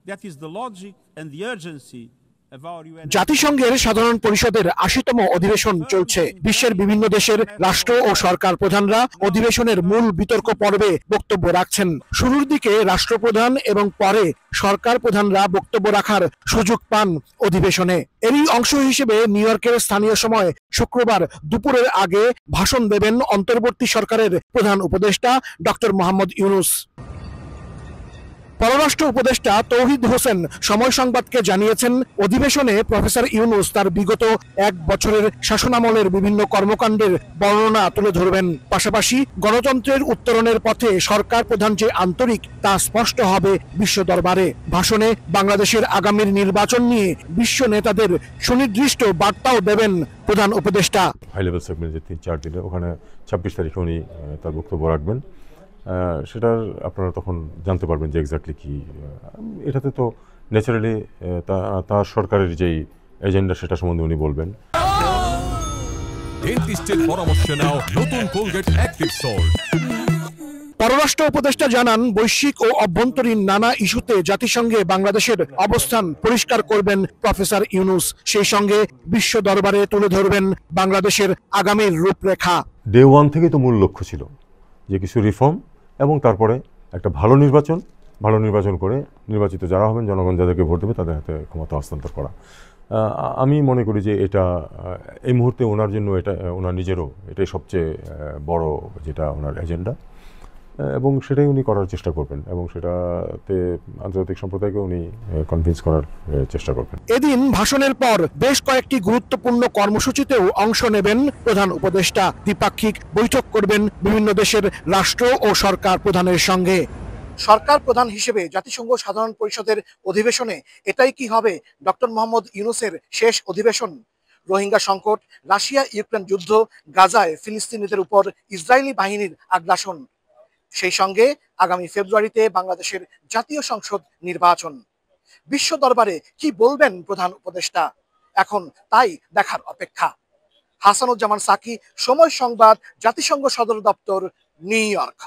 That is the logic and the urgency. জাতিসংঘের সাধারণ পরিষদের ৮০তম অধিবেশন চলছে। বিশ্বের বিভিন্ন দেশের রাষ্ট্র ও সরকার প্রধানরা অধিবেশনের মূল বিতর্ক পর্বে বক্তব্য রাখছেন। শুরুর দিকে রাষ্ট্রপ্রধান এবং পরে সরকার প্রধানরা বক্তব্য রাখার সুযোগ পান অধিবেশনে। এরই অংশ হিসেবে নিউ ইয়র্কের স্থানীয় সময় শুক্রবার দুপুরের আগে ভাষণ দেবেন অন্তর্বর্তী সরকারের প্রধান উপদেষ্টা ডক্টর মোহাম্মদ ইউনূস। পররাষ্ট্র উপদেষ্টা তৌহিদ হোসেন সময় সংবাদকে জানিয়েছেন, অধিবেশনে প্রফেসর ইউনূস তার বিগত ১ বছরের শাসনামলের বিভিন্ন কর্মকাণ্ডের বর্ণনা তুলে ধরবেন। পাশাপাশি গণতন্ত্রের উত্তরণের পথে সরকার প্রধান যে আন্তরিক তা স্পষ্ট হবে বিশ্ব দরবারে। ভাষণে বাংলাদেশের আগামীর নির্বাচন নিয়ে বিশ্ব নেতাদের সুনির্দিষ্ট বার্তাও দেবেন প্রধান উপদেষ্টা। হাই লেভেল সেগমেন্ট যে ৩-৪ দিনে, ওখানে ২৬ তারিখে উনি তার বক্তব্য রাখবেন। সেটার আপনারা তখন জানতে পারবেন যে এক্স্যাক্টলি কি। এটাতে তো ন্যাচারালি তার সরকারের যেই এজেন্ডা সেটা সম্বন্ধে উনি বলবেন। পররাষ্ট্র উপদেষ্টা জানান, বৈশ্বিক ও অভ্যন্তরীণ নানা ইস্যুতে জাতিসংঘে বাংলাদেশের অবস্থান পরিষ্কার করবেন প্রফেসর ইউনূস। সেই সঙ্গে বিশ্ব দরবারে তুলে ধরবেন বাংলাদেশের আগামীর রূপরেখা। ডে ওয়ান থেকেই তো মূল লক্ষ্য ছিল যে কিছু রিফর্ম এবং তারপরে একটা ভালো নির্বাচন করে নির্বাচিত যারা হবেন, জনগণ যাদেরকে ভোট দেবে তাদের হাতে ক্ষমতা হস্তান্তর করা। আমি মনে করি যে এটা এই মুহূর্তে ওনার জন্য, এটা ওনার নিজেরও এটাই সবচেয়ে বড় যেটা ওনার এজেন্ডা, এবং সেটাই উনি করার চেষ্টা করবেন এবং সেটাতে আন্তর্জাতিক সম্প্রদায়কে উনি কনভিন্স করার চেষ্টা করবেন। এদিন ভাষণের পর বেশ কয়েকটি গুরুত্বপূর্ণ কর্মসূচিতেও অংশ নেবেন প্রধান উপদেষ্টা। দ্বিপাক্ষিক বৈঠক করবেন বিভিন্ন দেশের রাষ্ট্র ও সরকার প্রধানের সঙ্গে। সরকার প্রধান হিসেবে জাতিসংঘ সাধারণ পরিষদের অধিবেশনে এটাই কি হবে ডক্টর মোহাম্মদ ইউনূসের শেষ অধিবেশন? রোহিঙ্গা সংকট, রাশিয়া ইউক্রেন যুদ্ধ, গাজায় ফিলিস্তিনিদের উপর ইসরায়েলি বাহিনীর আগ্রাসন, সেই সঙ্গে আগামী ফেব্রুয়ারিতে বাংলাদেশের জাতীয় সংসদ নির্বাচন। বিশ্ব দরবারে কি বলবেন প্রধান উপদেষ্টা? এখন তাই দেখার অপেক্ষা। হাসানুজ্জামান সাকি, সময় সংবাদ, জাতিসংঘ সদর দপ্তর, নিউ ইয়র্ক।